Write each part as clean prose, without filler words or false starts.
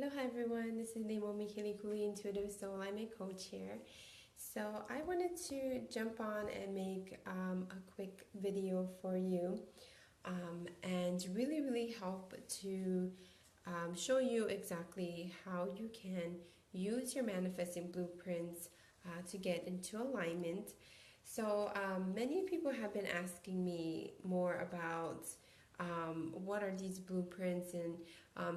Hello, hi everyone. This is Leimomi, Keliikuli, Intuitive Soul Alignment Coach here. So I wanted to jump on and make a quick video for you and really help to show you exactly how you can use your manifesting blueprints to get into alignment. So many people have been asking me more about what are these blueprints and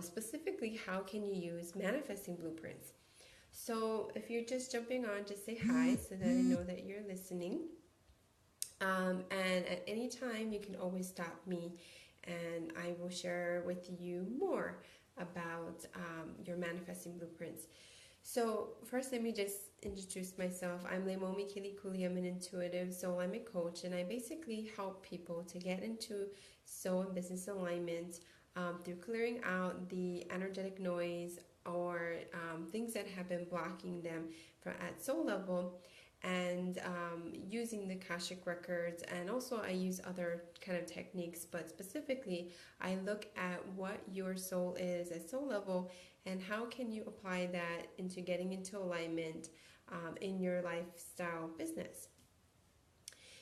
specifically how can you use manifesting blueprints. So if you're just jumping on, just say hi so that I know that you're listening. And at any time, you can always stop me and I will share with you more about your manifesting blueprints. So first, let me just introduce myself. I'm Leimomi Keliikuli. I'm an intuitive soul alignment coach, and I basically help people to get into soul and business alignment through clearing out the energetic noise or things that have been blocking them at soul level, and using the Akashic records. And also I use other kind of techniques, but specifically I look at what your soul is at soul level and how can you apply that into getting into alignment in your lifestyle business.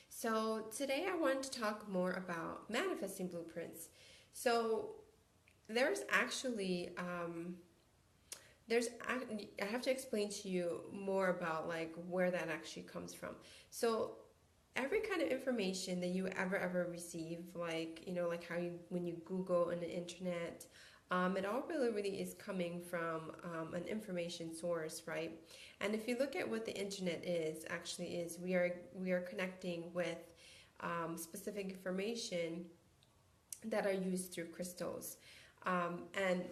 So today I want to talk more about manifesting blueprints. So there's actually I have to explain to you more about like where that actually comes from. So every kind of information that you ever receive, like like how you when you Google on the internet, it all really is coming from an information source, right? And if you look at what the internet is, actually is we are connecting with specific information that are used through crystals, and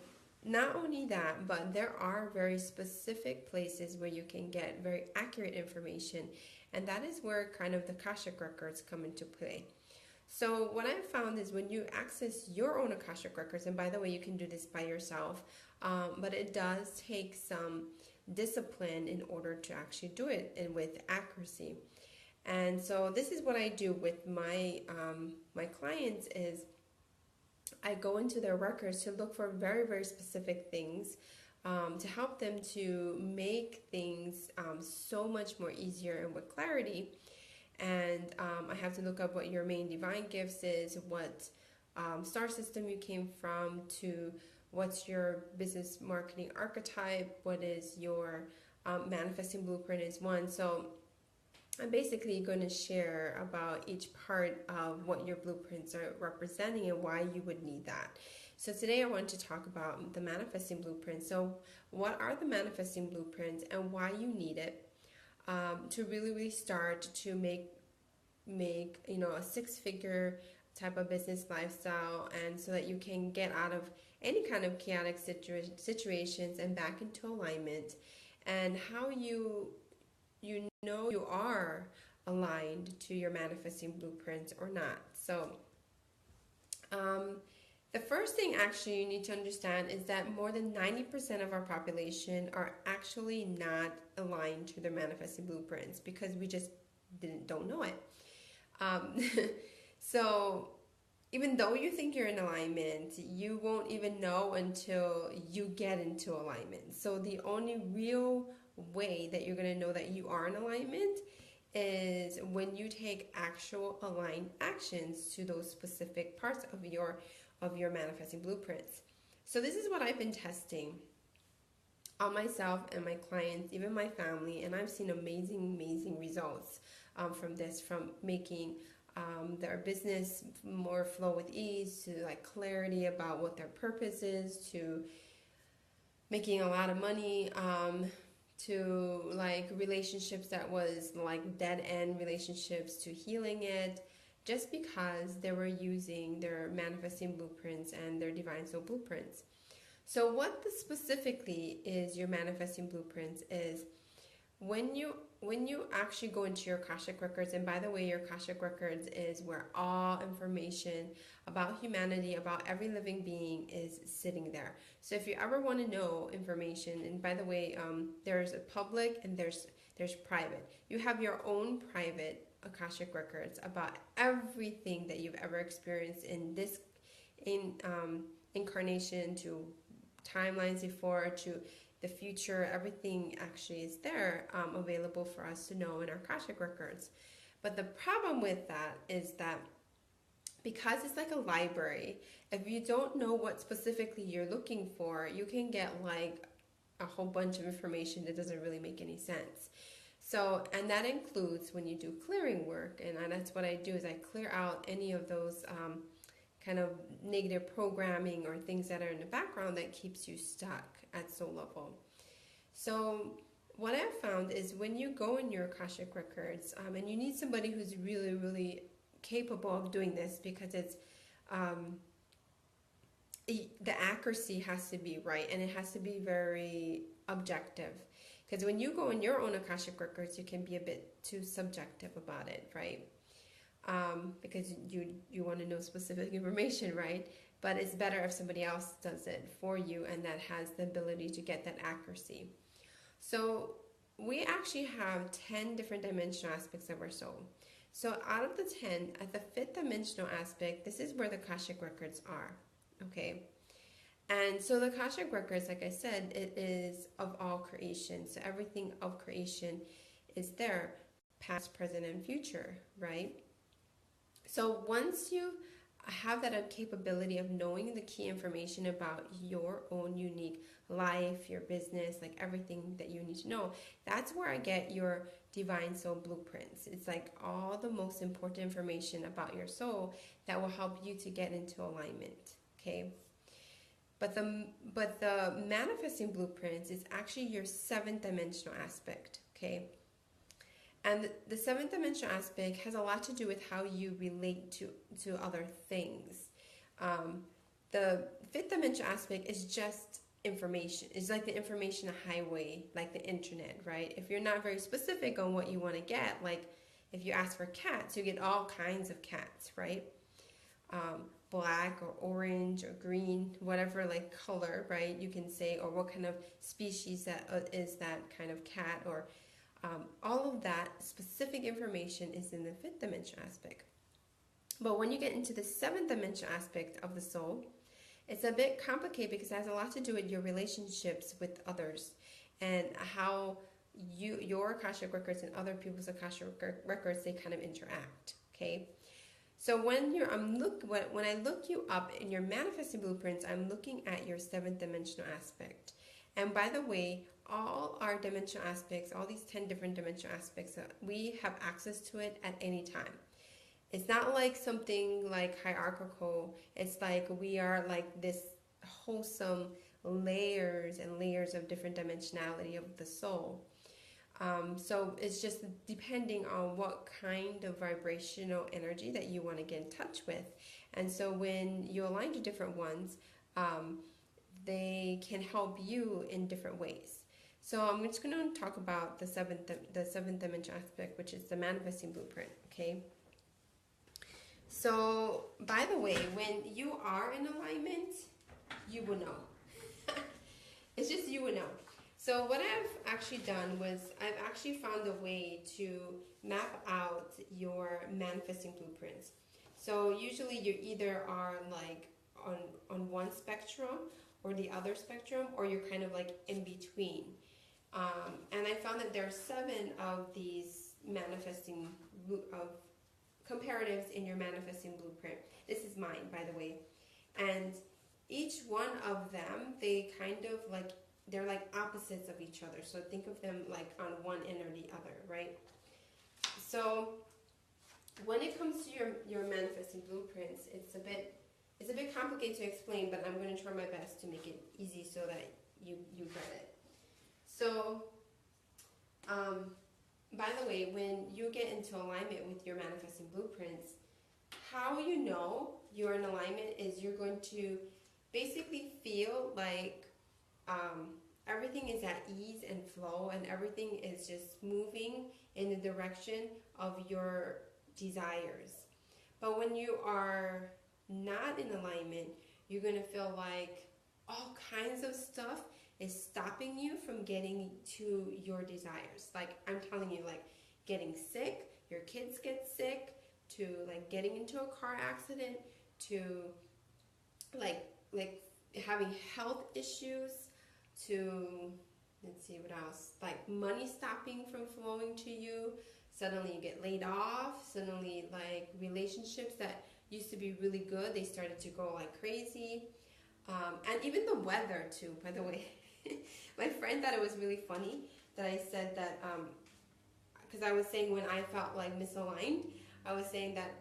not only that, but there are very specific places where you can get very accurate information, and that is where kind of the Akashic records come into play. So what I've found is when you access your own Akashic records, and by the way, you can do this by yourself, but it does take some discipline in order to actually do it and with accuracy. And so this is what I do with my clients is I go into their records to look for very specific things to help them to make things so much more easier and with clarity. And I have to look up what your main divine gifts is, what star system you came from, to what's your business marketing archetype, what is your manifesting blueprint is one. So I'm basically going to share about each part of what your blueprints are representing and why you would need that. So today I want to talk about the manifesting blueprint. So what are the manifesting blueprints and why you need it to really start to make a six-figure type of business lifestyle, and so that you can get out of any kind of chaotic situations and back into alignment, and how you know you are aligned to your manifesting blueprints or not. So the first thing actually you need to understand is that more than 90% of our population are actually not aligned to their manifesting blueprints because we just don't know it. Um, so even though you think you're in alignment, you won't even know until you get into alignment. So the only real way that you're going to know that you are in alignment is when you take actual aligned actions to those specific parts of your manifesting blueprints. So this is what I've been testing on myself and my clients, even my family, and I've seen amazing results from this, from making their business more flow with ease, to like clarity about what their purpose is, to making a lot of money, to like relationships that was like dead end relationships, to healing it, just because they were using their manifesting blueprints and their divine soul blueprints. So what specifically is your manifesting blueprints is when you actually go into your Akashic records. And by the way, your Akashic records is where all information about humanity, about every living being is sitting there. So if you ever want to know information, and by the way, there's a public and there's private. You have your own private Akashic records about everything that you've ever experienced in this incarnation to timelines before to the future. Everything actually is there, available for us to know in our Akashic records. But the problem with that is that because it's like a library, if you don't know what specifically you're looking for, you can get like a whole bunch of information that doesn't really make any sense. So, and that includes when you do clearing work, and that's what I do, is I clear out any of those kind of negative programming or things that are in the background that keeps you stuck at soul level. So what I've found is when you go in your Akashic records, and you need somebody who's really, really capable of doing this, because it's the accuracy has to be right, and it has to be very objective. Because when you go in your own Akashic records, you can be a bit too subjective about it, right? Because you want to know specific information, right? But it's better if somebody else does it for you and that has the ability to get that accuracy. So we actually have 10 different dimensional aspects of our soul. So out of the 10, at the 5th dimensional aspect, this is where the Akashic records are, okay? And so the Akashic records, like I said, it is of all creation. So everything of creation is there, past, present, and future, right? So once you have that capability of knowing the key information about your own unique life, your business, like everything that you need to know, that's where I get your divine soul blueprints. It's like all the most important information about your soul that will help you to get into alignment, okay? But the manifesting blueprints is actually your 7th dimensional aspect, okay? And the 7th dimensional aspect has a lot to do with how you relate to other things. The 5th dimensional aspect is just information. It's like the information highway, like the internet, right? If you're not very specific on what you want to get, like if you ask for cats, you get all kinds of cats, right? Black or orange or green, whatever like color, right? You can say, or what kind of species that is that kind of cat, or all of that specific information is in the 5th dimension aspect. But when you get into the 7th dimension aspect of the soul, it's a bit complicated because it has a lot to do with your relationships with others and how your Akashic records and other people's Akashic records, they kind of interact, okay? So when I look you up in your manifesting blueprints, I'm looking at your 7th dimensional aspect. And by the way, all our dimensional aspects, all these 10 different dimensional aspects, we have access to it at any time. It's not like something like hierarchical. It's like we are like this wholesome layers and layers of different dimensionality of the soul. So it's just depending on what kind of vibrational energy that you want to get in touch with. And so when you align to different ones, they can help you in different ways. So I'm just going to talk about the seventh dimension aspect, which is the manifesting blueprint, okay? So, by the way, when you are in alignment, you will know. It's just you will know. So what I've actually done was I've actually found a way to map out your manifesting blueprints. So usually you either are like on one spectrum or the other spectrum, or you're kind of like in between. And I found that there are 7 of these manifesting comparatives in your manifesting blueprint. This is mine, by the way. And each one of them, they kind of like, they're like opposites of each other. So think of them like on one end or the other, right? So when it comes to your manifesting blueprints, it's a bit complicated to explain, but I'm going to try my best to make it easy so that you get it. So, by the way, when you get into alignment with your manifesting blueprints, how you know you're in alignment is you're going to basically feel like everything is at ease and flow, and everything is just moving in the direction of your desires. But when you are not in alignment, you're going to feel like all kinds of stuff is stopping you from getting to your desires. Like I'm telling you, like getting sick, your kids get sick, to like getting into a car accident, to like having health issues to, let's see what else, like money stopping from flowing to you. Suddenly you get laid off. Suddenly, like, relationships that used to be really good, they started to go like crazy. And even the weather too, by the way. My friend thought it was really funny that I said that, because I was saying when I felt like misaligned, I was saying that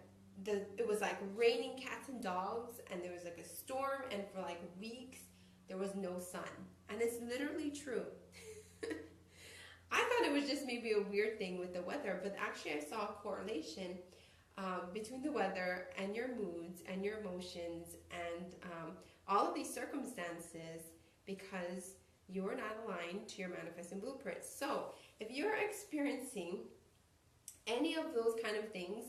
it was like raining cats and dogs, and there was like a storm, and for like weeks there was no sun. And it's literally true. I thought it was just maybe a weird thing with the weather, but actually I saw a correlation between the weather and your moods and your emotions and all of these circumstances, because you're not aligned to your manifesting blueprint. So if you're experiencing any of those kind of things,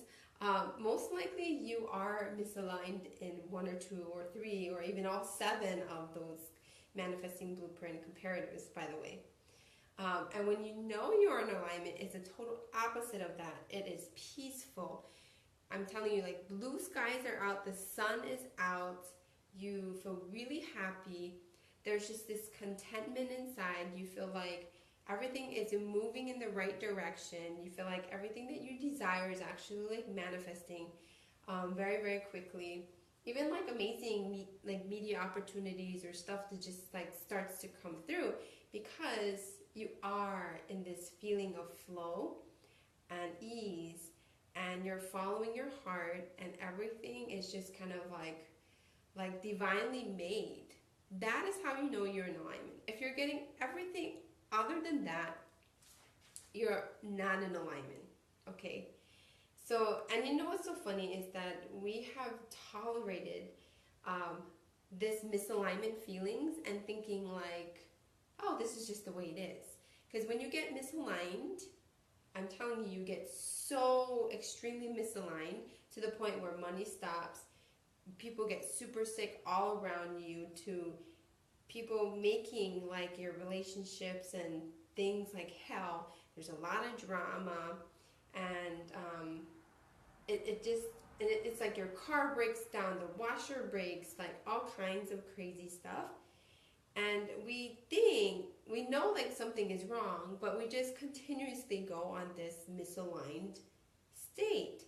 most likely you are misaligned in one or two or three or even all seven of those manifesting blueprint comparatives, by the way. And when you know you're in alignment, it's a total opposite of that. It is peaceful. I'm telling you, like, blue skies are out, the sun is out, you feel really happy. There's just this contentment inside. You feel like everything is moving in the right direction. You feel like everything that you desire is actually like manifesting very, very quickly. Even like amazing media opportunities or stuff that just like starts to come through, because you are in this feeling of flow and ease, and you're following your heart, and everything is just kind of like divinely made. That is how you know you're in alignment. If you're getting everything other than that, you're not in alignment. Okay? So, and you know what's so funny is that we have tolerated this misalignment feelings and thinking like, oh, this is just the way it is. Because when you get misaligned, I'm telling you, you get so extremely misaligned to the point where money stops, people get super sick all around you, to people making like your relationships and things like hell. There's a lot of drama, and it's like your car breaks down, the washer breaks, like all kinds of crazy stuff. And we know like something is wrong, but we just continuously go on this misaligned state.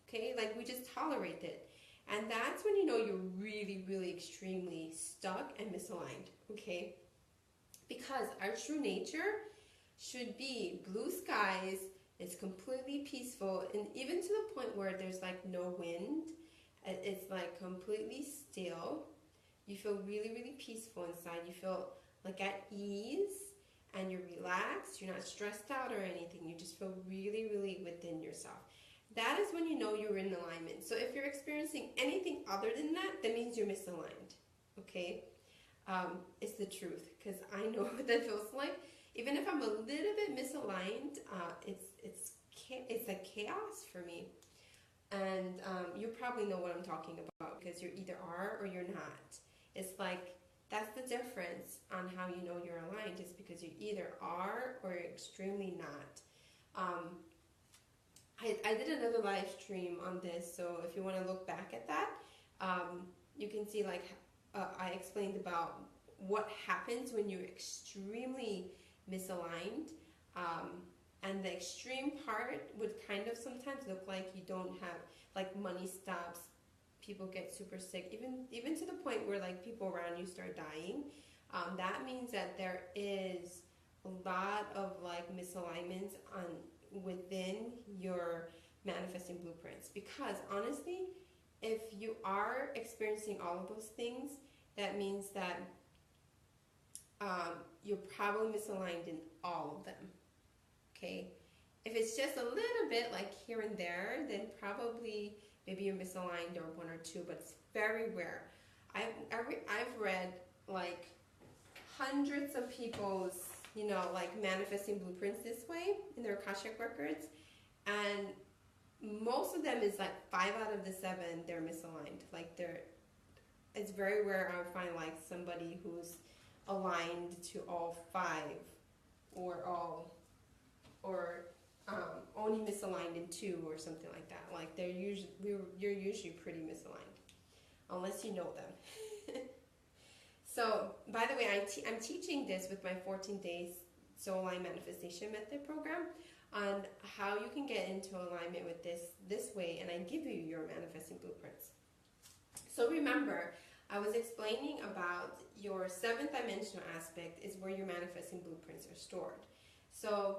Okay, like we just tolerate it. And that's when you know you're really, really extremely stuck and misaligned. Okay, because our true nature should be blue skies, it's completely peaceful, and even to the point where there's like no wind, it's like completely still. You feel really, really peaceful inside. You feel like at ease, and you're relaxed. You're not stressed out or anything. You just feel really, really within yourself. That is when you know you're in alignment. So if you're experiencing anything other than that, that means you're misaligned. Okay? It's the truth, because I know what that feels like. Even if I'm a little bit misaligned, it's like chaos for me. And you probably know what I'm talking about, because you either are or you're not. It's like, that's the difference on how you know you're aligned, is because you either are or you're extremely not. I did another live stream on this, so if you want to look back at that, you can see like I explained about what happens when you're extremely misaligned, and the extreme part would kind of sometimes look like you don't have, like, money stops, people get super sick, even to the point where like people around you start dying. That means that there is a lot of like misalignments within your manifesting blueprints. Because honestly, if you are experiencing all of those things, that means that you're probably misaligned in all of them. Okay, if it's just a little bit like here and there, then probably maybe you're misaligned, or one or two, but it's very rare. I've read like hundreds of people's, like, manifesting blueprints this way in their Akashic records, and most of them is like 5 out of the 7 they're misaligned. Like, it's very rare I would find like somebody who's aligned to all 5, or only misaligned in 2 or something like that. Like, you're usually pretty misaligned, unless you know them. So, by the way, I'm teaching this with my 14 days soul line manifestation method program on how you can get into alignment with this way, and I give you your manifesting blueprints. So remember, I was explaining about your seventh dimensional aspect is where your manifesting blueprints are stored. So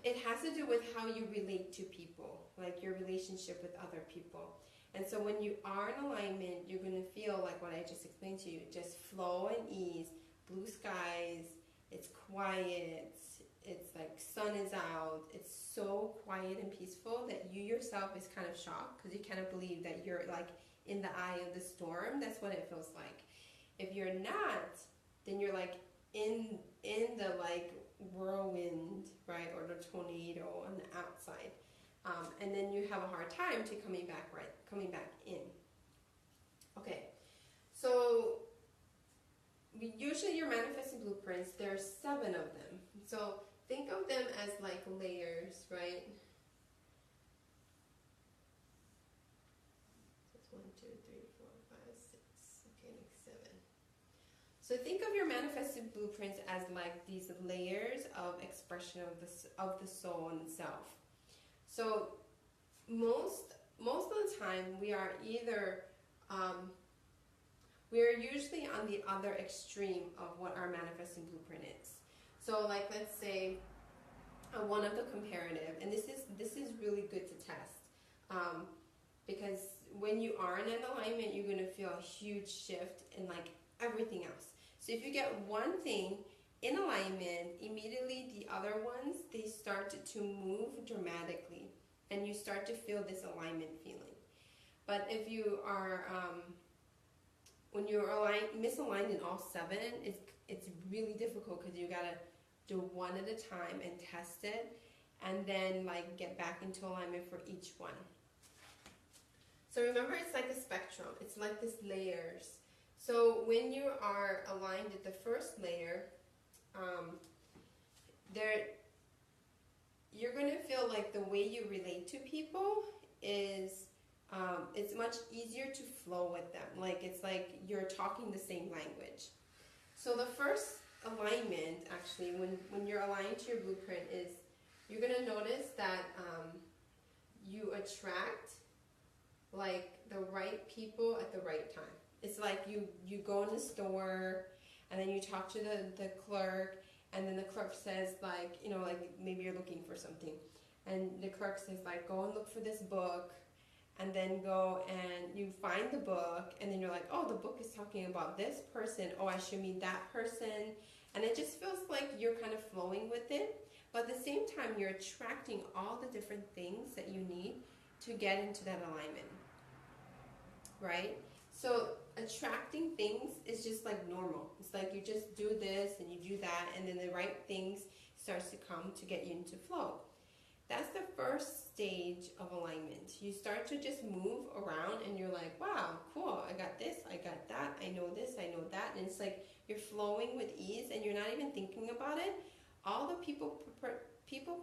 it has to do with how you relate to people, like your relationship with other people. And so when you are in alignment, you're going to feel like what I just explained to you, just flow and ease, blue skies, it's quiet, it's like sun is out, it's so quiet and peaceful that you yourself is kind of shocked because you cannot believe that you're like in the eye of the storm. That's what it feels like. If you're not, then you're like in the like whirlwind, right, or the tornado on the outside. And then you have a hard time to coming back in. Okay, so usually your manifesting blueprints, there are 7 of them. So think of them as like layers, right? That's 1, 2, 3, 4, 5, 6. Okay, like 7. So think of your manifesting blueprints as like these layers of expression of the soul in itself. So most of the time we are either we are usually on the other extreme of what our manifesting blueprint is. So like let's say one of the comparative, and this is really good to test because when you are in an alignment, you're going to feel a huge shift in like everything else. So if you get one thing in alignment, immediately the other ones, they start to move dramatically, and you start to feel this alignment feeling. But if you are when you're misaligned in all 7, it's really difficult because you gotta do one at a time and test it, and then like get back into alignment for each one. So remember, it's like a spectrum. It's like this layers. So when you are aligned at the first layer, you're going to feel like the way you relate to people is it's much easier to flow with them. Like it's like you're talking the same language. So the first alignment, actually, when you're aligned to your blueprint, is you're going to notice that you attract like the right people at the right time. It's like you go in the store and then you talk to the clerk, and then the clerk says like, you know, like maybe you're looking for something, and the clerk says like, go and look for this book, and then go and you find the book, and then you're like, oh, the book is talking about this person, oh, I should meet that person, and it just feels like you're kind of flowing with it, but at the same time you're attracting all the different things that you need to get into that alignment, right? So attracting things is just like normal. It's like you just do this and you do that, and then the right things starts to come to get you into flow. That's the first stage of alignment. You start to just move around and you're like, wow, cool, I got this, I got that, I know this, I know that, and it's like you're flowing with ease and you're not even thinking about it. All the people,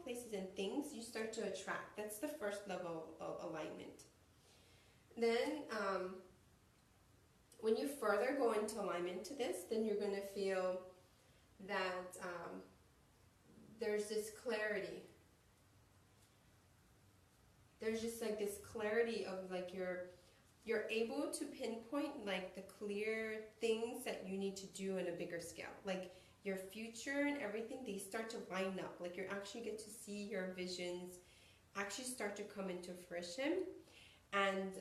places, and things you start to attract. That's the first level of alignment. Then when you further go into alignment to this, then you're going to feel that there's this clarity. There's just like this clarity of like you're able to pinpoint like the clear things that you need to do on a bigger scale. Like your future and everything, they start to line up. Like you actually get to see your visions actually start to come into fruition. And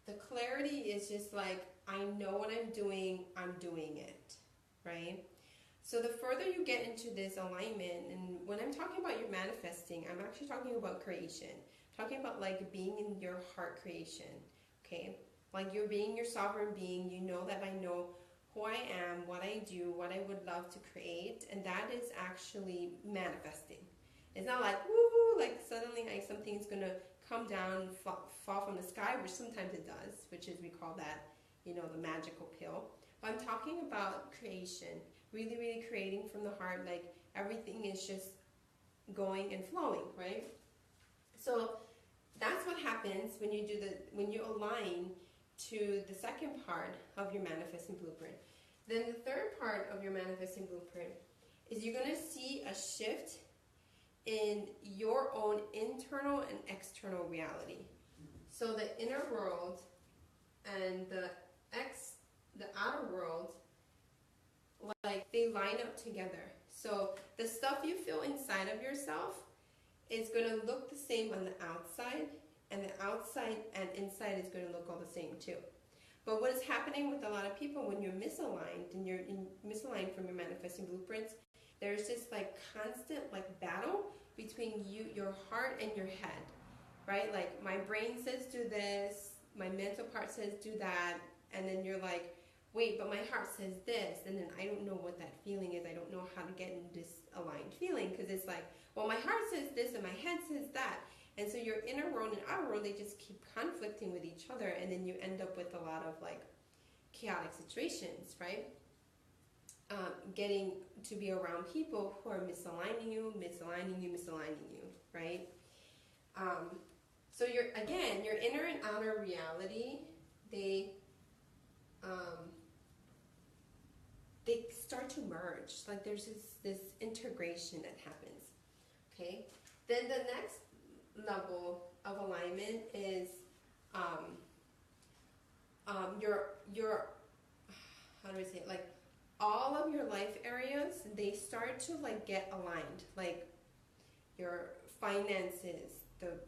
the clarity is just like, I know what I'm doing it, right? So the further you get into this alignment, and when I'm talking about your manifesting, I'm actually talking about creation. Talking about like being in your heart creation, okay? Like you're being your sovereign being. You know that I know who I am, what I do, what I would love to create, and that is actually manifesting. It's not like, woohoo, like suddenly like something's gonna come down, fall from the sky, which sometimes it does, which is, we call that, you know, the magical pill. But I'm talking about creation, really, really creating from the heart, like everything is just going and flowing, right? So that's what happens when you align to the second part of your manifesting blueprint. Then the third part of your manifesting blueprint is you're going to see a shift in your own internal and external reality. So the inner world and the outer world, like they line up together. So the stuff you feel inside of yourself is going to look the same on the outside, and the outside and inside is going to look all the same too. But what is happening with a lot of people when you're misaligned and you're misaligned from your manifesting blueprints, there's this like constant like battle between your heart and your head, right? Like my brain says do this, my mental part says do that, and then you're like, wait, but my heart says this, and then I don't know what that feeling is. I don't know how to get in this aligned feeling, because it's like, well, my heart says this and my head says that. And so your inner world and outer world, they just keep conflicting with each other, and then you end up with a lot of like chaotic situations, right? Getting to be around people who are misaligning you, right? So your inner and outer reality, they start to merge. Like there's this integration that happens. Okay. Then the next level of alignment is your how do I say it? Like all of your life areas, they start to like get aligned. Like your finances, the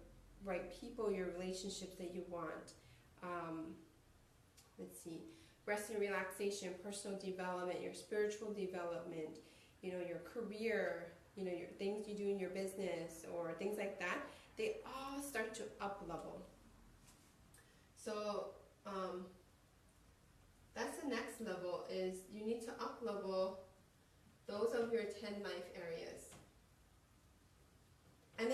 right people, your relationships that you want. Let's see, rest and relaxation, personal development, your spiritual development, your career, your things you do in your business or things like that, they all start to up level. So that's the next level, is you need to up level those of your 10 life areas. And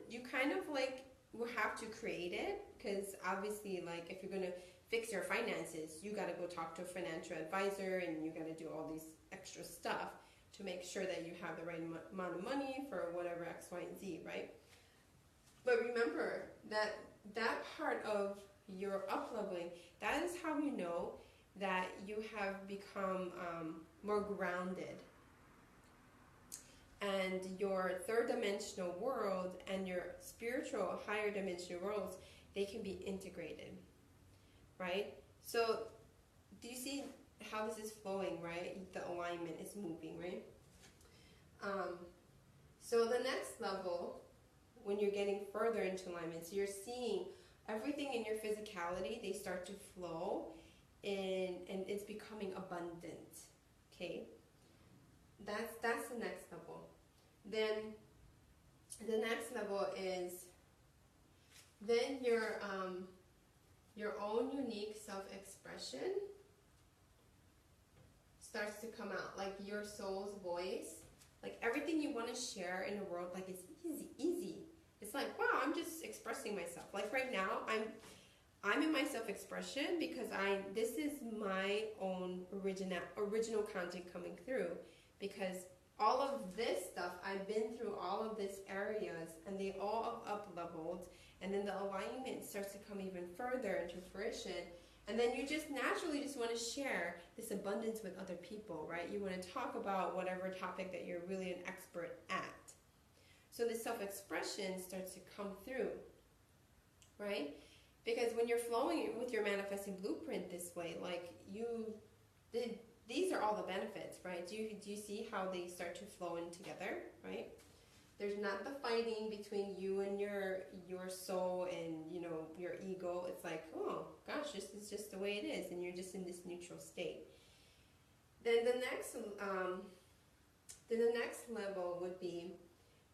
you kind of like will have to create it, because obviously like if you're going to fix your finances, you got to go talk to a financial advisor, and you got to do all these extra stuff to make sure that you have the right amount of money for whatever X, Y, and Z, right? But remember that part of your up-leveling, that is how you know that you have become more grounded. And your third dimensional world and your spiritual higher dimensional worlds, they can be integrated, right? So do you see how this is flowing, right? The alignment is moving, right? So the next level, when you're getting further into alignment, so you're seeing everything in your physicality, they start to flow in, and it's becoming abundant, okay? That's the next level. Then the next level is then your own unique self-expression starts to come out, like your soul's voice, like everything you want to share in the world, like it's easy. It's like, wow, I'm just expressing myself. Like right now, I'm in my self-expression because this is my own original content coming through, because all of this stuff, I've been through all of these areas, and they all up-leveled, and then the alignment starts to come even further into fruition, and then you just naturally just want to share this abundance with other people, right? You want to talk about whatever topic that you're really an expert at. So the self-expression starts to come through, right? Because when you're flowing with your manifesting blueprint this way, like these are all the benefits, right? Do you see how they start to flow in together, right? There's not the fighting between you and your soul and your ego. It's like, oh gosh, this is just the way it is, and you're just in this neutral state. Then the next level would be,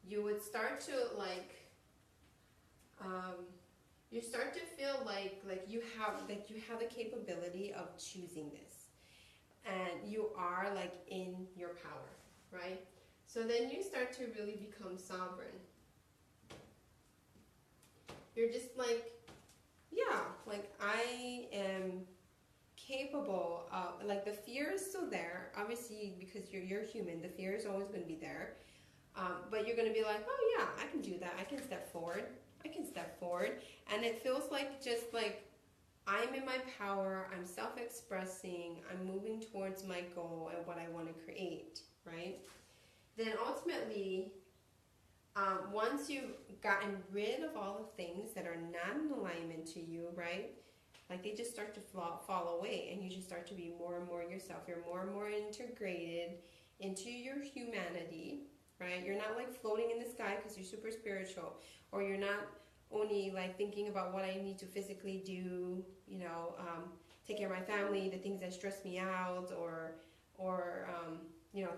you would start to you start to feel like you have the capability of choosing this, and you are like in your power, right? So then you start to really become sovereign. You're just like, yeah, like I am capable of, like the fear is still there, obviously, because you're human, the fear is always going to be there. But you're going to be like, oh yeah, I can do that. I can step forward. And it feels like just like I'm in my power, I'm self-expressing, I'm moving towards my goal and what I want to create, right? Then ultimately, once you've gotten rid of all the things that are not in alignment to you, right? Like they just start to fall away, and you just start to be more and more yourself. You're more and more integrated into your humanity, right? You're not like floating in the sky because you're super spiritual, or you're not only like thinking about what I need to physically do, take care of my family, the things that stress me out, or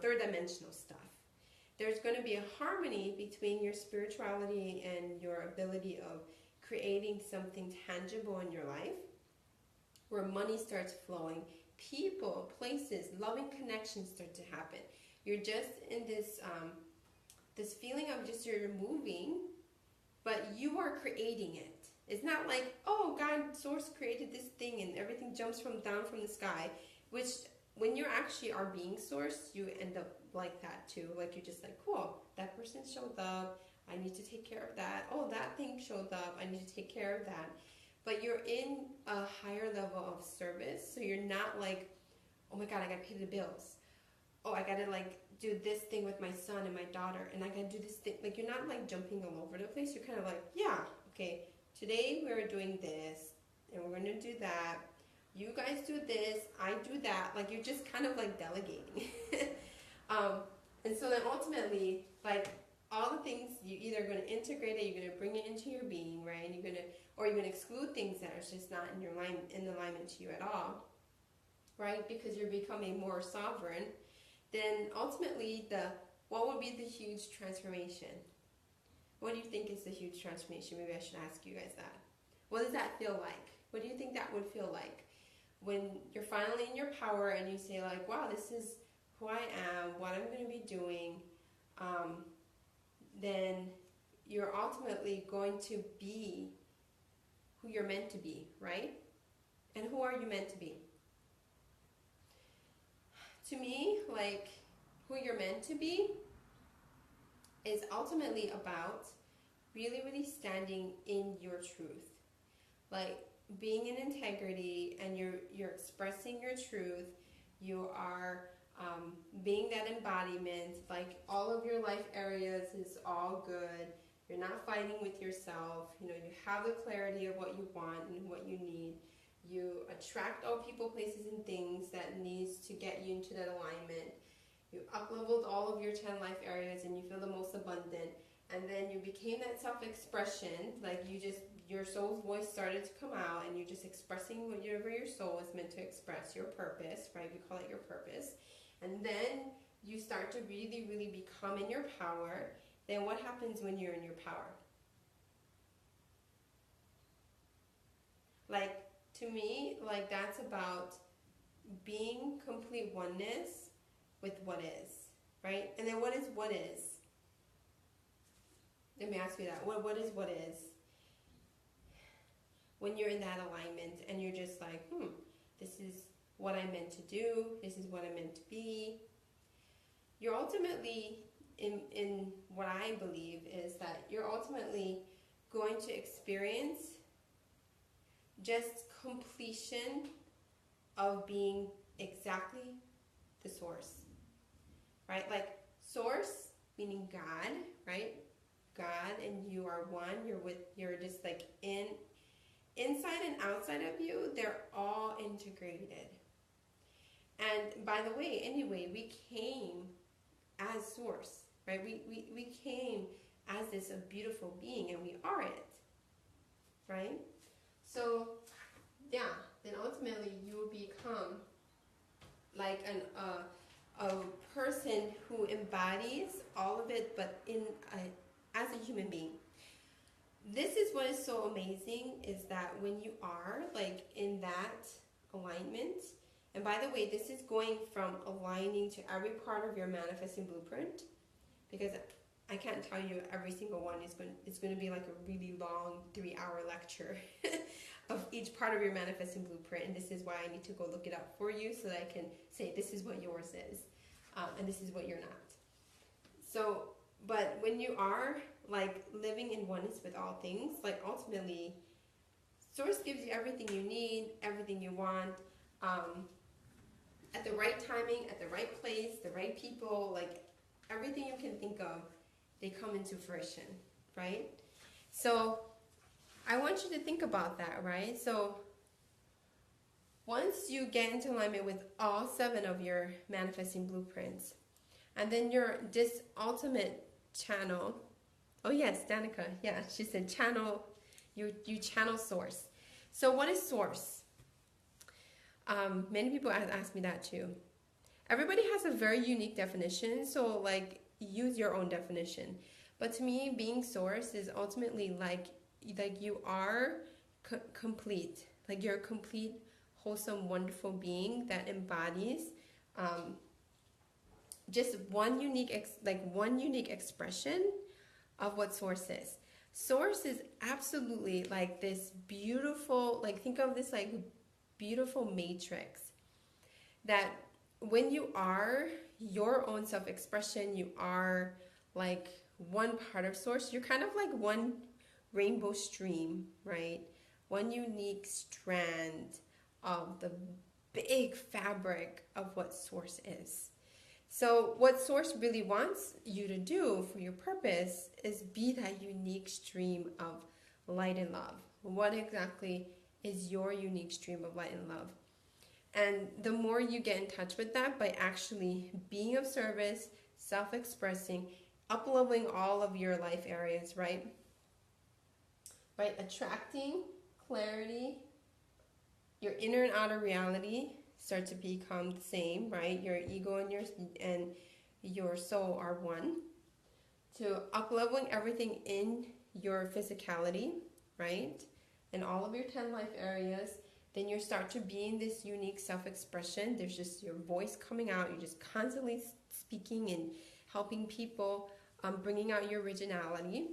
third dimensional stuff. There's going to be a harmony between your spirituality and your ability of creating something tangible in your life, where money starts flowing, people, places, loving connections start to happen. You're just in this feeling of just you're moving, but you are creating it. It's not like, oh, God, Source created this thing and everything jumps down from the sky, which when you actually are being Source, you end up like that too. Like you're just like, cool, that person showed up, I need to take care of that. Oh, that thing showed up, I need to take care of that. But you're in a higher level of service, so you're not like, oh my God, I gotta pay the bills. Oh, I gotta like do this thing with my son and my daughter, and I gotta do this thing. Like you're not like jumping all over the place. You're kind of like, yeah, okay, today we're doing this, and we're gonna do that. You guys do this, I do that. Like you're just kind of like delegating. And so then ultimately, like all the things, you either going to integrate it, you're going to bring it into your being, right? And you're going to exclude things that are just not in alignment to you at all, right? Because you're becoming more sovereign. Then ultimately, what would be the huge transformation? What do you think is the huge transformation? Maybe I should ask you guys that. What does that feel like? What do you think that would feel like when you're finally in your power and you say like, wow, this is who I am, what I'm going to be doing? Then you're ultimately going to be who you're meant to be, right? And who are you meant to be? To me, like, who you're meant to be is ultimately about really, really standing in your truth. Like, being in integrity, and you're expressing your truth. You are being that embodiment. Like, all of your life areas is all good. You're not fighting with yourself. You have the clarity of what you want and what you need. You attract all people, places, and things that needs to get you into that alignment. You up-leveled all of your 10 life areas and you feel the most abundant. And then you became that self-expression. Like your soul's voice started to come out, and you're just expressing whatever your soul is meant to express, your purpose, right? We call it your purpose. And then you start to really, really become in your power. Then what happens when you're in your power? Like, to me, like, that's about being complete oneness with what is, right? And then what is what is? Let me ask you that. What is what is? When you're in that alignment and you're just like, this is what I'm meant to do. This is what I'm meant to be. You're ultimately, in what I believe, is that you're ultimately going to experience just completion of being exactly the source, right? Like, source, meaning God, right? God and you are one. You're just like inside and outside of you, they're all integrated. And by the way, anyway, we came as source, right? We came as this a beautiful being, and we are it, right? So, yeah, then ultimately you will become like a person who embodies all of it, but as a human being. This is what is so amazing, is that when you are like in that alignment, and by the way, this is going from aligning to every part of your manifesting blueprint, because I can't tell you every single one. It's going to be like a really long 3-hour lecture of each part of your manifesting blueprint, and this is why I need to go look it up for you so that I can say this is what yours is, and this is what you're not. So, but when you are like living in oneness with all things, like ultimately Source gives you everything you need, everything you want, at the right timing, at the right place, the right people, like everything you can think of, they come into fruition, right? So I want you to think about that, right? So once you get into alignment with all 7 of your manifesting blueprints, and then this ultimate channel, oh yes, Danica, yeah, she said channel, you channel source. So what is source? Many people ask me that too. Everybody has a very unique definition, so like use your own definition. But to me, being source is ultimately like you are complete, like you're a complete, wholesome, wonderful being that embodies just one unique expression of what source is. Source is absolutely like this beautiful, like think of this like beautiful matrix that when you are your own self-expression, you are like one part of source. You're kind of like one rainbow stream, right? One unique strand of the big fabric of what source is. So what source really wants you to do for your purpose is be that unique stream of light and love. What exactly is your unique stream of light and love? And the more you get in touch with that by actually being of service, self-expressing, up-leveling all of your life areas, right? Right? Attracting clarity, your inner and outer reality start to become the same, right? Your ego and your soul are one. To up-leveling everything in your physicality, right? And all of your 10 life areas, then you start to be in this unique self-expression. There's just your voice coming out. You're just constantly speaking and helping people, bringing out your originality.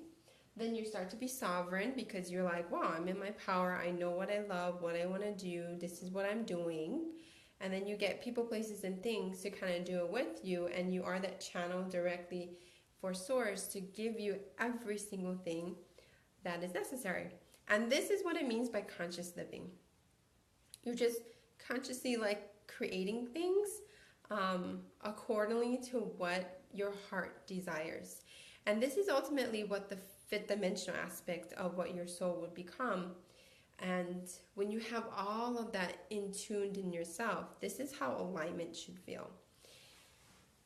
Then you start to be sovereign because you're like, wow, I'm in my power. I know what I love, what I want to do. This is what I'm doing. And then you get people, places, and things to kind of do it with you. And you are that channel directly for source to give you every single thing that is necessary. And this is what it means by conscious living. You're just consciously like creating things accordingly to what your heart desires. And this is ultimately what the fifth dimensional aspect of what your soul would become. And when you have all of that in tuned in yourself, this is how alignment should feel.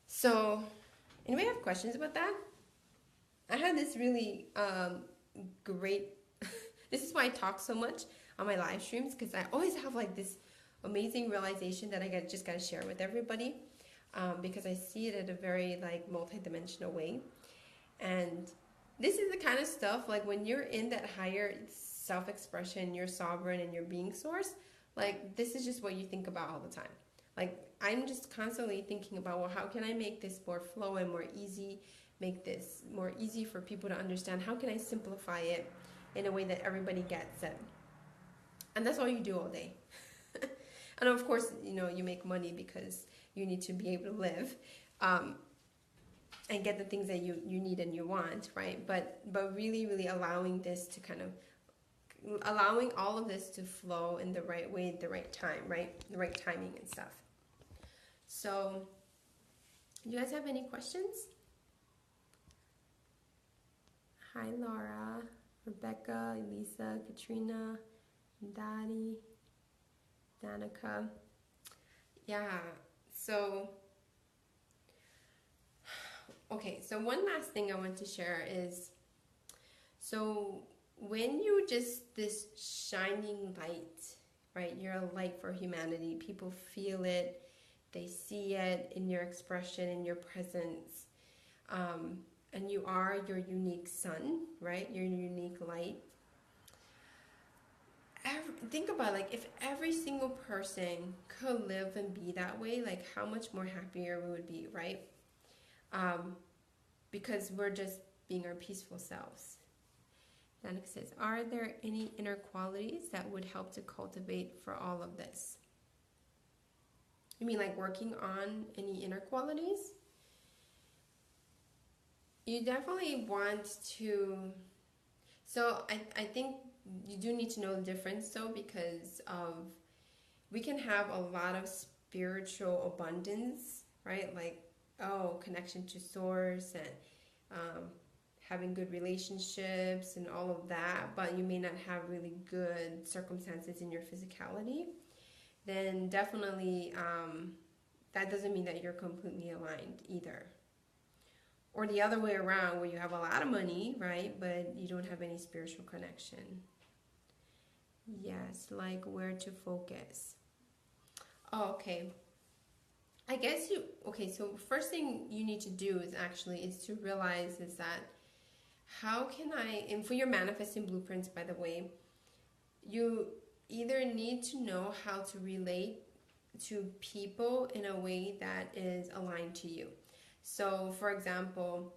So, anybody have questions about that? I had this really great, this is why I talk so much on my live streams, because I always have like this amazing realization that I just got to share with everybody, because I see it in a very like multi-dimensional way. And this is the kind of stuff like when you're in that higher self-expression, you're sovereign and you're being source, like this is just what you think about all the time. Like I'm just constantly thinking about, well, how can I make this more flow and more easy, make this more easy for people to understand? How can I simplify it in a way that everybody gets it? And that's all you do all day. And of course, you know, you make money because you need to be able to live and get the things that you need and you want, right? But really, really allowing this to kind of, allowing all of this to flow in the right way at the right time, right? The right timing and stuff. So, do you guys have any questions? Hi, Laura, Rebecca, Elisa, Katrina, Daddy, Danica. Yeah, so, okay, so one last thing I want to share is, so when you just, this shining light, right, you're a light for humanity, people feel it, they see it in your expression, in your presence, and you are your unique sun, right, your unique light. Think about like if every single person could live and be that way, like how much more happier we would be, right? Because we're just being our peaceful selves. Danica says, are there any inner qualities that would help to cultivate for all of this? You mean like working on any inner qualities? You definitely want to, so I think you do need to know the difference though, because of we can have a lot of spiritual abundance, right? Like, oh, connection to source and having good relationships and all of that, but you may not have really good circumstances in your physicality, then definitely that doesn't mean that you're completely aligned either. Or the other way around, where you have a lot of money, right, but you don't have any spiritual connection. Yes, like where to focus. Oh, okay. I guess okay, so first thing you need to do is to realize is that how can I, and for your manifesting blueprints, by the way, you either need to know how to relate to people in a way that is aligned to you. So, for example,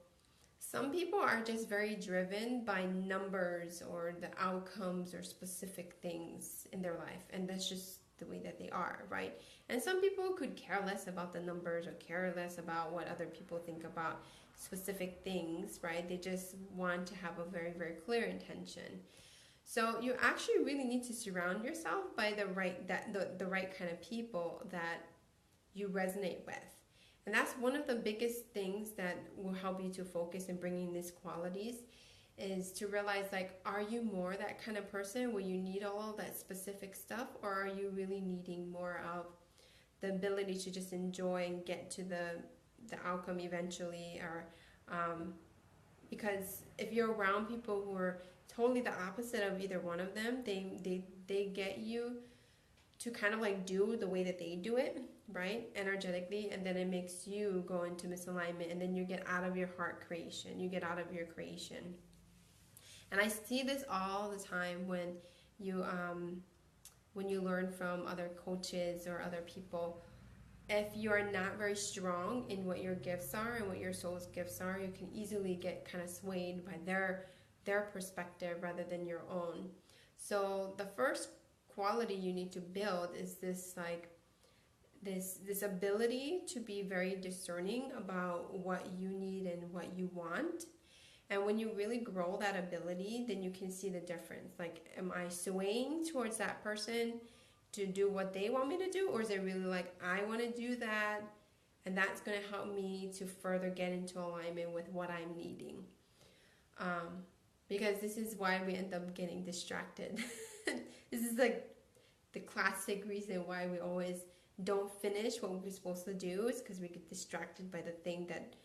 some people are just very driven by numbers or the outcomes or specific things in their life, and that's just the way that they are, right? And some people could care less about the numbers or care less about what other people think about specific things, right? They just want to have a very, very clear intention. So you actually really need to surround yourself by the right kind of people that you resonate with. And that's one of the biggest things that will help you to focus in bringing these qualities, is to realize, like, are you more that kind of person where you need all of that specific stuff, or are you really needing more of the ability to just enjoy and get to the outcome eventually? Or because if you're around people who are totally the opposite of either one of them, they get you to kind of like do the way that they do it, right, energetically, and then it makes you go into misalignment, and then you get out of your heart creation, you get out of your creation. And I see this all the time when you learn from other coaches or other people. If you are not very strong in what your gifts are and what your soul's gifts are, you can easily get kind of swayed by their perspective rather than your own. So the first quality you need to build is this, like, this ability to be very discerning about what you need and what you want. And when you really grow that ability, then you can see the difference. Like, am I swaying towards that person to do what they want me to do, or is it really like I want to do that, and that's going to help me to further get into alignment with what I'm needing? Because this is why we end up getting distracted. This is like the classic reason why we always don't finish what we're supposed to do, is because we get distracted by the thing that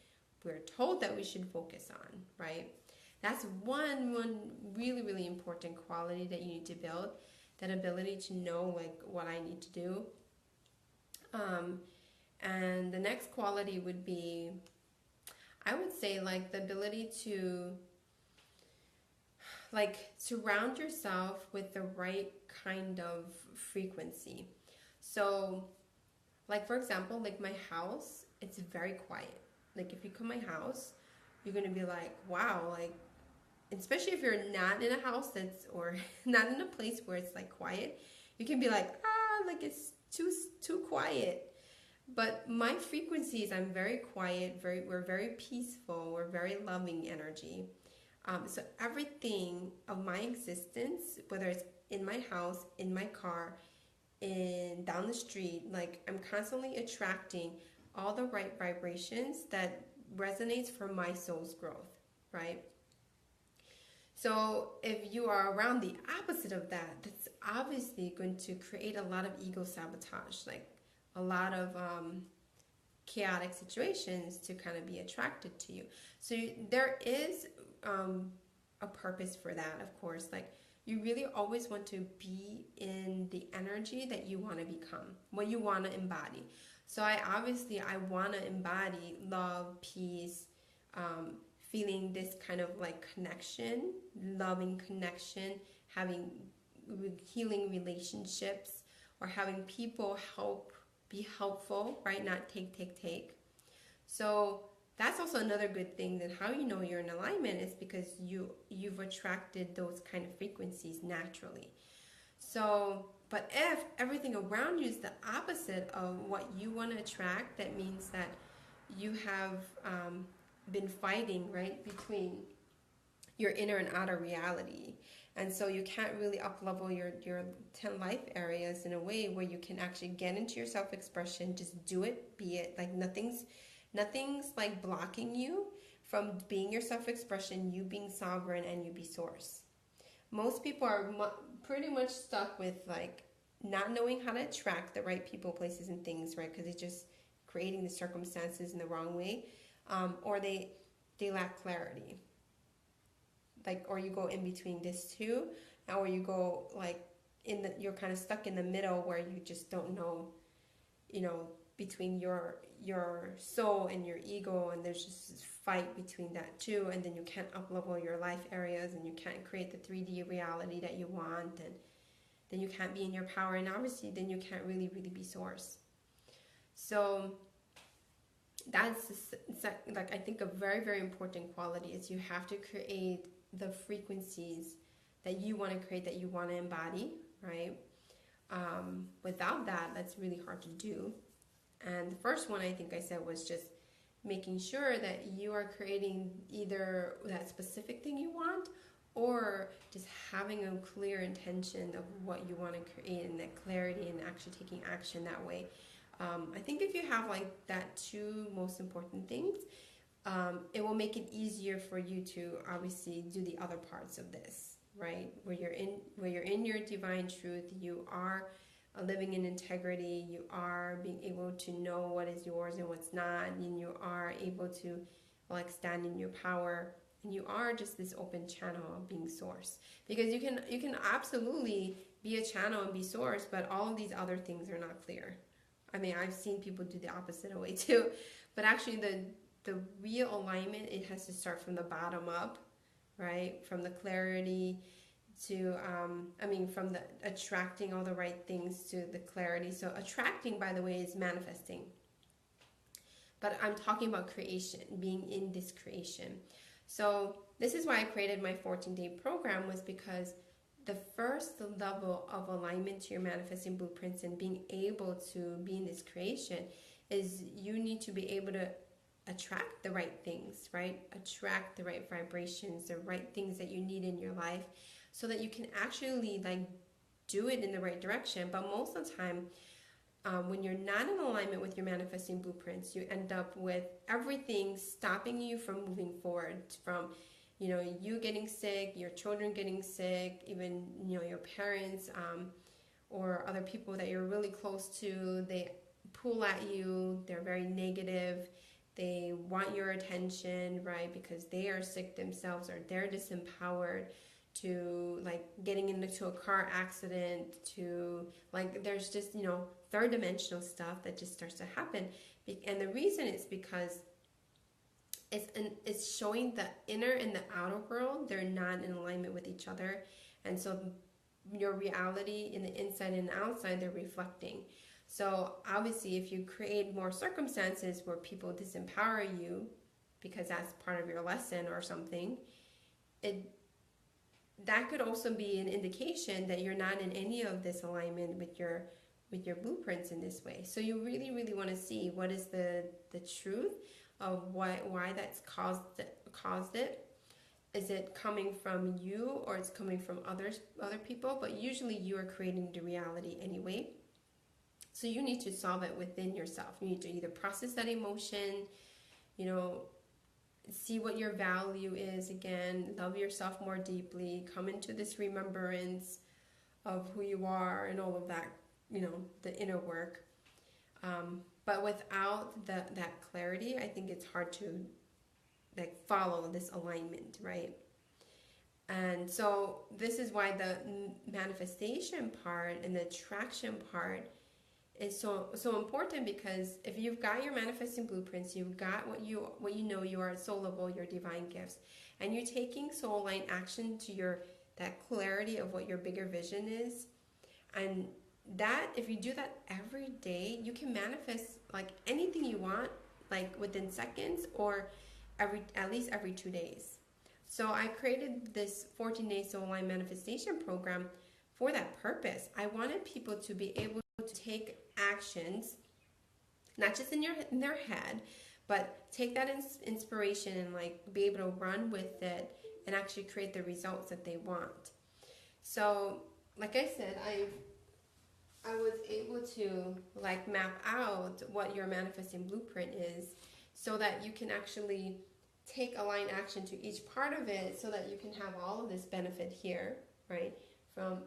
we're told that we should focus on, right? That's one really, really important quality that you need to build, that ability to know, like, what I need to do. And the next quality would be, I would say, like, the ability to, like, surround yourself with the right kind of frequency. So, like, for example, like my house, it's very quiet. Like, if you come to my house, you're going to be like, wow, like, especially if you're not in a house that's, or not in a place where it's like quiet, you can be like, like, it's too quiet. But my frequencies, I'm very quiet, we're very peaceful, we're very loving energy. So everything of my existence, whether it's in my house, in my car, in down the street, like, I'm constantly attracting all the right vibrations that resonates for my soul's growth, right? So if you are around the opposite of that, that's obviously going to create a lot of ego sabotage, like a lot of chaotic situations to kind of be attracted to you. So there is a purpose for that, of course. Like, you really always want to be in the energy that you want to become, what you want to embody. So I want to embody love, peace, feeling this kind of like connection, loving connection, having healing relationships, or having people be helpful, right? Not take. So that's also another good thing, that how you know you're in alignment is because you've attracted those kind of frequencies naturally. So, but if everything around you is the opposite of what you want to attract, that means that you have been fighting, right, between your inner and outer reality. And so you can't really up level your 10 life areas in a way where you can actually get into your self-expression, just do it, be it. Like nothing's like blocking you from being your self-expression, you being sovereign, and you be source. Most people are pretty much stuck with like not knowing how to attract the right people, places, and things, right? Because it's just creating the circumstances in the wrong way, or they lack clarity. Like, or you go in between this two, or you go like you're kind of stuck in the middle where you just don't know, between your soul and your ego, and there's just this fight between that too, and then you can't up level your life areas, and you can't create the 3D reality that you want, and then you can't be in your power, and obviously then you can't really be source. So that's like I think a very important quality is you have to create the frequencies that you want to create, that you want to embody, right? Without that, that's really hard to do. And the first one I think I said was just making sure that you are creating either that specific thing you want, or just having a clear intention of what you want to create, and that clarity, and actually taking action that way. I think if you have like that two most important things, it will make it easier for you to obviously do the other parts of this, right? Where you're in your divine truth, you are living in integrity, you are being able to know what is yours and what's not, and you are able to like stand in your power, and you are just this open channel of being source. Because you can absolutely be a channel and be source, but all of these other things are not clear. I mean, I've seen people do the opposite way too, but actually the real alignment, it has to start from the bottom up, right? From the clarity to, from the attracting all the right things to the clarity. So attracting, by the way, is manifesting. But I'm talking about creation, being in this creation. So this is why I created my 14-day program, was because the first level of alignment to your manifesting blueprints and being able to be in this creation is you need to be able to attract the right things, right? Attract the right vibrations, the right things that you need in your life, so that you can actually like do it in the right direction. But most of the time, when you're not in alignment with your manifesting blueprints, you end up with everything stopping you from moving forward, from you getting sick, your children getting sick, even your parents, or other people that you're really close to. They pull at you, they're very negative, they want your attention, right? Because they are sick themselves, or they're disempowered, to like getting into a car accident, to like there's just third dimensional stuff that just starts to happen. And the reason is because it's showing the inner and the outer world, they're not in alignment with each other. And so your reality in the inside and outside, they're reflecting. So obviously, if you create more circumstances where people disempower you because that's part of your lesson or something, that could also be an indication that you're not in any of this alignment with your blueprints in this way. So you really want to see what is the truth of why that's caused it. Is it coming from you, or it's coming from other people? But usually you are creating the reality anyway. So you need to solve it within yourself. You need to either process that emotion, see what your value is again, love yourself more deeply, come into this remembrance of who you are and all of that, the inner work. But without that clarity, I think it's hard to like follow this alignment, right? And so this is why the manifestation part and the attraction part is so important, because if you've got your manifesting blueprints, you've got what you know you are at soul level, your divine gifts, and you're taking soul line action to that clarity of what your bigger vision is, and that if you do that every day, you can manifest like anything you want, like within seconds, or at least every 2 days. So I created this 14-day soul line manifestation program for that purpose. I wanted people to be able to take actions, not just in their head, but take that inspiration and like be able to run with it and actually create the results that they want. So, like I said, I was able to like map out what your manifesting blueprint is so that you can actually take aligned action to each part of it so that you can have all of this benefit here, right? From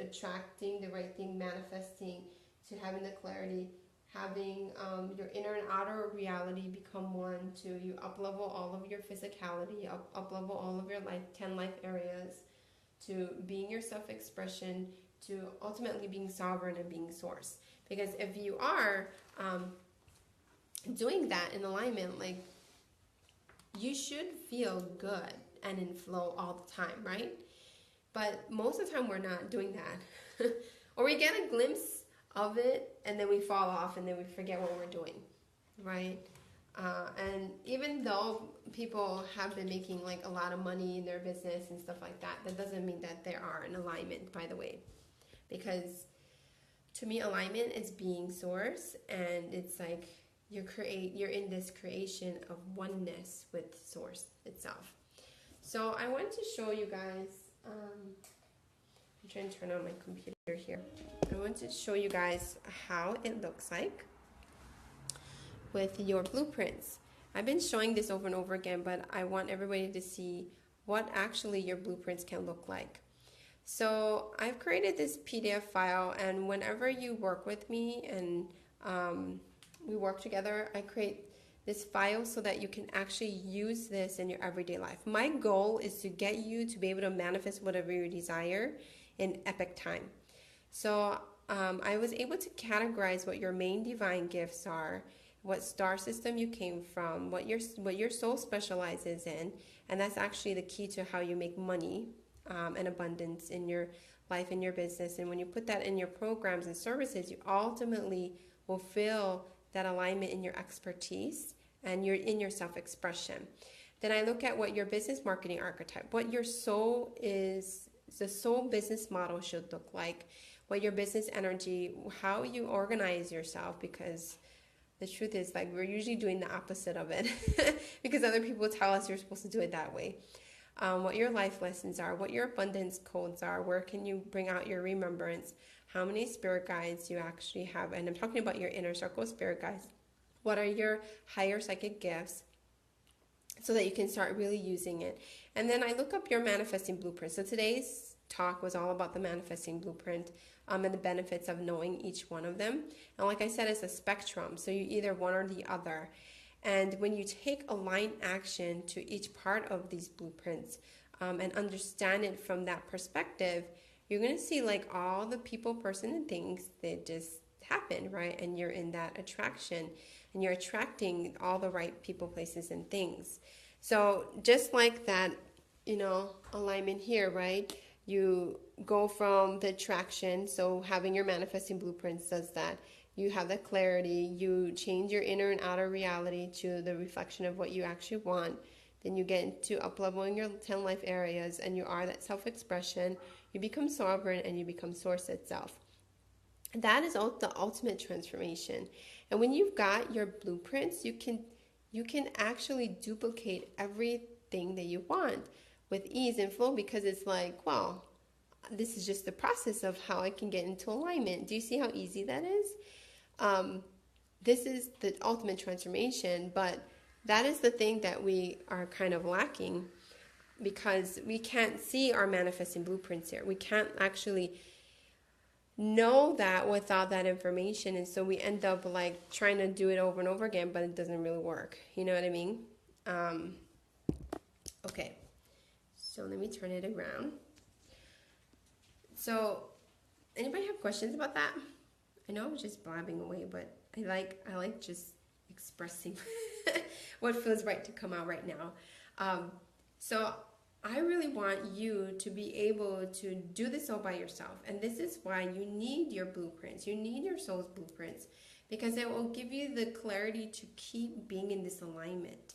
attracting the right thing, manifesting, to having the clarity, having your inner and outer reality become one, to you up level all of your physicality, up level all of your life, 10 life areas, to being your self expression, to ultimately being sovereign and being source. Because if you are doing that in alignment, like, you should feel good and in flow all the time, right? But most of the time we're not doing that. Or we get a glimpse of it and then we fall off and then we forget what we're doing, right? And even though people have been making like a lot of money in their business and stuff like that, that doesn't mean that they are in alignment, by the way. Because to me, alignment is being source, and it's like you're in this creation of oneness with source itself. So I want to show you guys, I'm trying to turn on my computer here. I want to show you guys how it looks like with your blueprints. I've been showing this over and over again, but I want everybody to see what actually your blueprints can look like. So I've created this PDF file, and whenever you work with me and we work together, I create this file so that you can actually use this in your everyday life. My goal is to get you to be able to manifest whatever you desire in epic time. So I was able to categorize what your main divine gifts are, what star system you came from, what your soul specializes in, and that's actually the key to how you make money and abundance in your life, in your business. And when you put that in your programs and services, you ultimately will feel that alignment in your expertise and you're in your self-expression. Then I look at what your business marketing archetype, what your soul is, the soul business model should look like, what your business energy, how you organize yourself, because the truth is, like, we're usually doing the opposite of it because other people tell us you're supposed to do it that way. What your life lessons are, what your abundance codes are, where can you bring out your remembrance, how many spirit guides you actually have, and I'm talking about your inner circle spirit guides. What are your higher psychic gifts so that you can start really using it. And then I look up your manifesting blueprint. So today's talk was all about the manifesting blueprint and the benefits of knowing each one of them. And like I said, it's a spectrum, so you either one or the other. And when you take aligned action to each part of these blueprints and understand it from that perspective, you're going to see like all the people, person, and things that just happen, right? And you're in that attraction and you're attracting all the right people, places, and things. So just like that, alignment here, right? You go from the attraction, so having your manifesting blueprints does that. You have that clarity, you change your inner and outer reality to the reflection of what you actually want. Then you get into up-leveling your 10 life areas, and you are that self-expression. You become sovereign, and you become source itself. That is the ultimate transformation. And when you've got your blueprints, you can actually duplicate everything that you want with ease and flow, because it's like, well, this is just the process of how I can get into alignment. Do you see how easy that is? This is the ultimate transformation, but that is the thing that we are kind of lacking, because we can't see our manifesting blueprints here. We can't actually know that without that information, and so we end up like trying to do it over and over again, but it doesn't really work. You know what I mean? Okay, so let me turn it around. So anybody have questions about that? I know I was just blabbing away, but I like just expressing what feels right to come out right now. So I really want you to be able to do this all by yourself. And this is why you need your blueprints. You need your soul's blueprints, because it will give you the clarity to keep being in this alignment.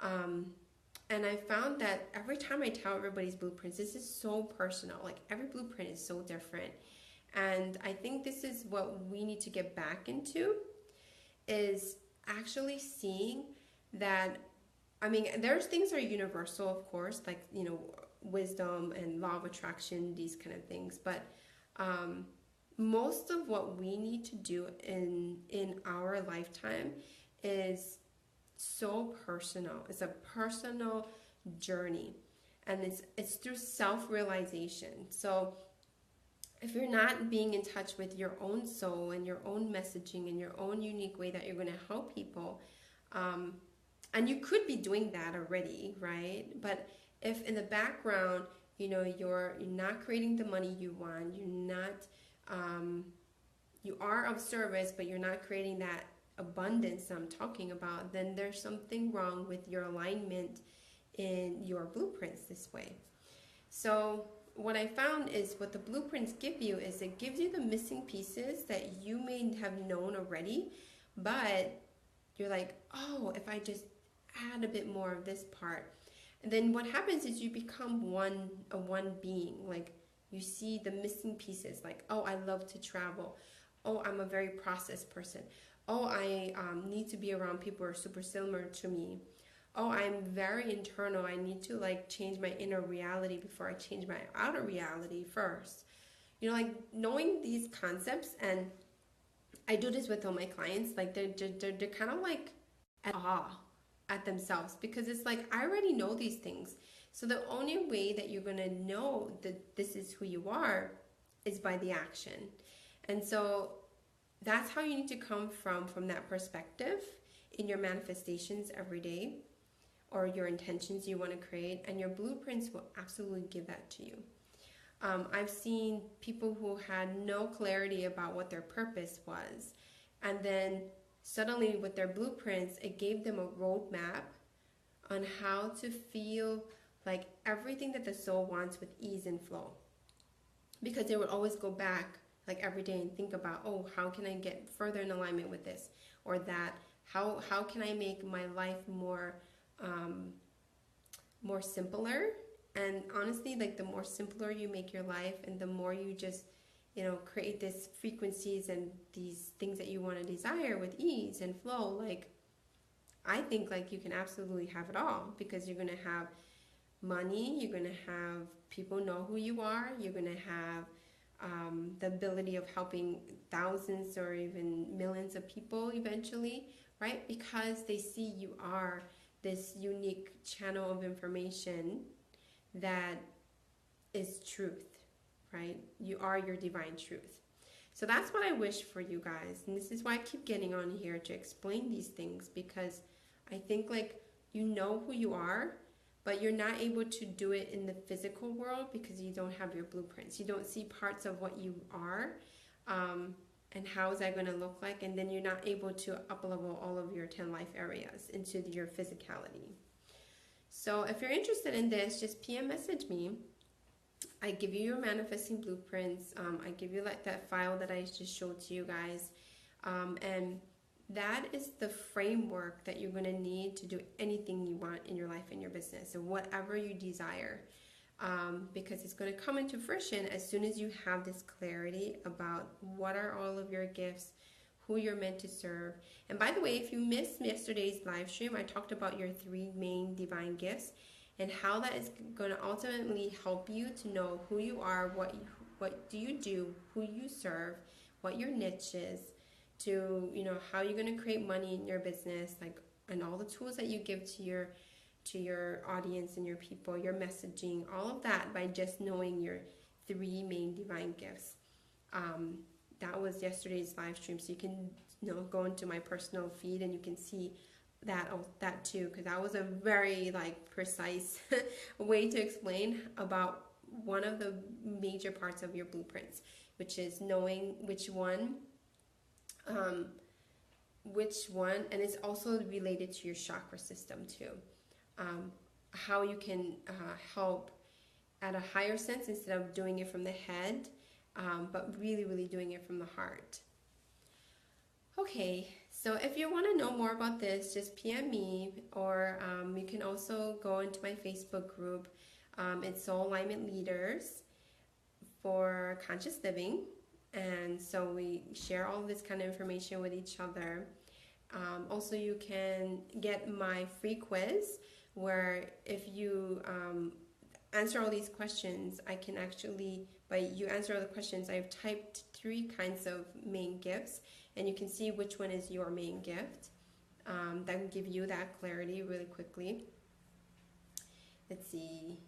And I found that every time I tell everybody's blueprints, this is so personal. Like, every blueprint is so different. And I think this is what we need to get back into, is actually seeing that, I mean, there's things that are universal, of course, like, wisdom and law of attraction, these kind of things. But most of what we need to do in our lifetime is so personal. It's a personal journey, and it's through self-realization. So if you're not being in touch with your own soul and your own messaging and your own unique way that you're going to help people, and you could be doing that already, right? But if in the background, you're not creating the money you want, you're not, you are of service, but you're not creating that abundance I'm talking about, then there's something wrong with your alignment in your blueprints this way. So what I found is what the blueprints give you is it gives you the missing pieces that you may have known already, but you're like, oh, if I just add a bit more of this part. And then what happens is you become a one being. Like you see the missing pieces, like, oh, I love to travel. Oh, I'm a very processed person. Oh, I need to be around people who are super similar to me. Oh, I'm very internal. I need to like change my inner reality before I change my outer reality first. Like knowing these concepts, and I do this with all my clients. Like they're kind of like at awe at themselves, because it's like I already know these things. So the only way that you're gonna know that this is who you are is by the action. And so that's how you need to come from that perspective in your manifestations every day, or your intentions you want to create, and your blueprints will absolutely give that to you. I've seen people who had no clarity about what their purpose was, and then suddenly with their blueprints, it gave them a roadmap on how to feel like everything that the soul wants with ease and flow. Because they would always go back like every day and think about, oh, how can I get further in alignment with this or that? How can I make my life more simpler? And honestly, like the more simpler you make your life, and the more you just create these frequencies and these things that you want to desire with ease and flow, like I think like you can absolutely have it all, because you're going to have money, you're going to have people know who you are, you're going to have the ability of helping thousands or even millions of people eventually, right? Because they see you are this unique channel of information that is truth, right? You are your divine truth. So that's what I wish for you guys. And this is why I keep getting on here to explain these things, because I think like you know who you are, but you're not able to do it in the physical world because you don't have your blueprints. You don't see parts of what you are, and how is that going to look like, and then you're not able to up-level all of your 10 life areas into your physicality. So if you're interested in this, just PM message me. I give you your manifesting blueprints. I give you like that file that I just showed to you guys, and that is the framework that you're going to need to do anything you want in your life and your business, or whatever you desire, because it's going to come into fruition as soon as you have this clarity about what are all of your gifts, who you're meant to serve. And by the way, if you missed yesterday's live stream, I talked about your 3 main divine gifts and how that is going to ultimately help you to know who you are, what do you do, who you serve, what your niche is, to how you're going to create money in your business, like, and all the tools that you give to your audience and your people, your messaging, all of that, by just knowing your 3 main divine gifts. That was yesterday's live stream, so you can go into my personal feed and you can see that too, because that was a very like precise way to explain about one of the major parts of your blueprints, which is knowing which one, and it's also related to your chakra system too. How you can help at a higher sense instead of doing it from the head, but really doing it from the heart. Okay, so if you want to know more about this, just PM me, or you can also go into my Facebook group. It's Soul Alignment Leaders for Conscious Living. And so we share all this kind of information with each other. Also, you can get my free quiz, where if you, answer all these questions, I can actually, by you answer all the questions, I've typed 3 kinds of main gifts, and you can see which one is your main gift. That can give you that clarity really quickly. Let's see.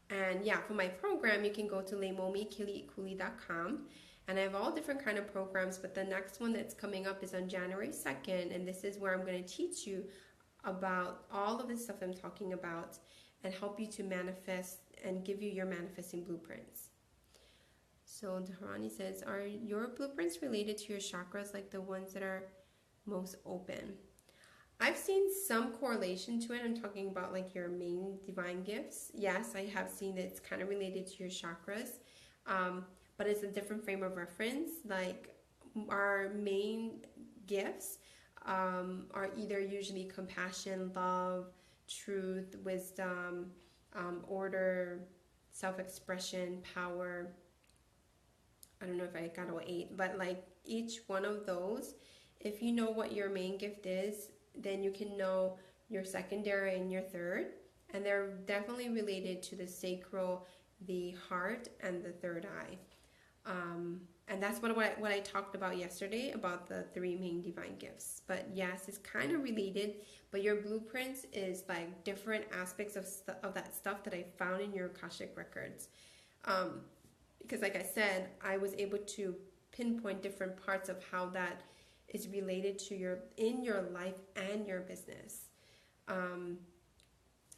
And yeah, for my program, you can go to leimomi.keliikuli.com. And I have all different kind of programs, but the next one that's coming up is on January 2nd, and this is where I'm going to teach you about all of the stuff I'm talking about and help you to manifest and give you your manifesting blueprints. So Dharani says, are your blueprints related to your chakras, like the ones that are most open? I've seen some correlation to it. I'm talking about like your main divine gifts. Yes, I have seen it's kind of related to your chakras, but it's a different frame of reference. Like our main gifts are either usually compassion, love, truth, wisdom, order, self-expression, power. I don't know if I got all 8, but like each one of those, if you know what your main gift is, then you can know your secondary and your third, and they're definitely related to the sacral, the heart, and the third eye. And that's what I talked about yesterday about the 3 main divine gifts. But yes, it's kind of related, but your blueprints is like different aspects of that stuff that I found in your Akashic records. Because like I said, I was able to pinpoint different parts of how that is related to your life and your business.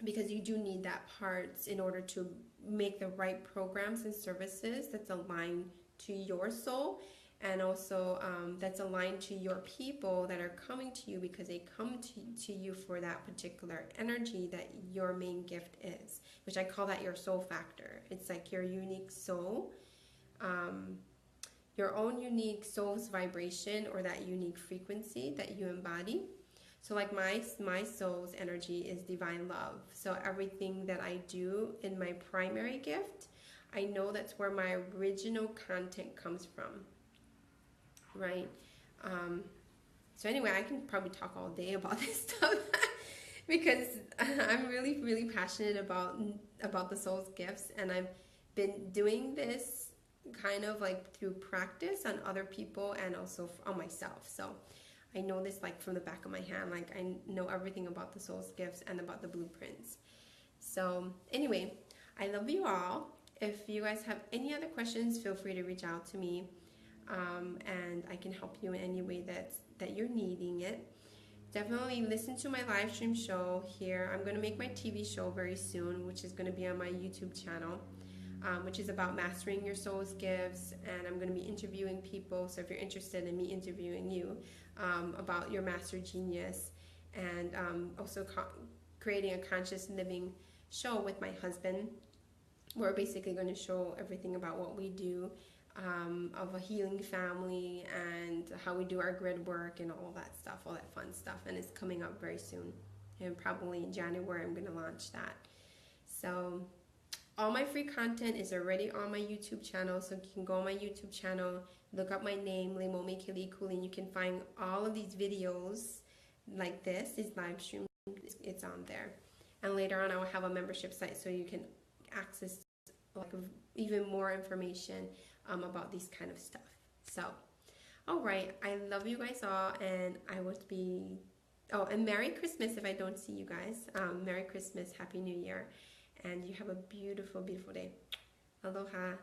Because you do need that parts in order to make the right programs and services that's aligned to your soul, and also that's aligned to your people that are coming to you, because they come to you for that particular energy that your main gift is, which I call that your soul factor. It's like your unique soul, your own unique soul's vibration, or that unique frequency that you embody. So like my soul's energy is divine love. So everything that I do in my primary gift, I know that's where my original content comes from, right? So anyway, I can probably talk all day about this stuff because I'm really, really passionate about the soul's gifts, and I've been doing this kind of like through practice on other people and also on myself. So I know this like from the back of my hand. Like I know everything about the soul's gifts and about the blueprints. So anyway, I love you all. If you guys have any other questions, feel free to reach out to me, and I can help you in any way that you're needing it. Definitely listen to my live stream show here. I'm going to make my TV show very soon, which is going to be on my YouTube channel, which is about mastering your soul's gifts, and I'm going to be interviewing people. So if you're interested in me interviewing you about your master genius, and also creating a conscious living show with my husband, we're basically going to show everything about what we do of a healing family and how we do our grid work and all that stuff, all that fun stuff. And it's coming up very soon, and probably in January I'm going to launch that. So all my free content is already on my YouTube channel, so you can go on my YouTube channel, look up my name, Leimomi Keliikuli, and you can find all of these videos like this, these live streams, it's on there. And later on I will have a membership site so you can access like even more information about these kind of stuff. So all right, I love you guys all, and I would be and Merry Christmas if I don't see you guys. Merry Christmas, Happy New Year, and you have a beautiful, beautiful day. Aloha.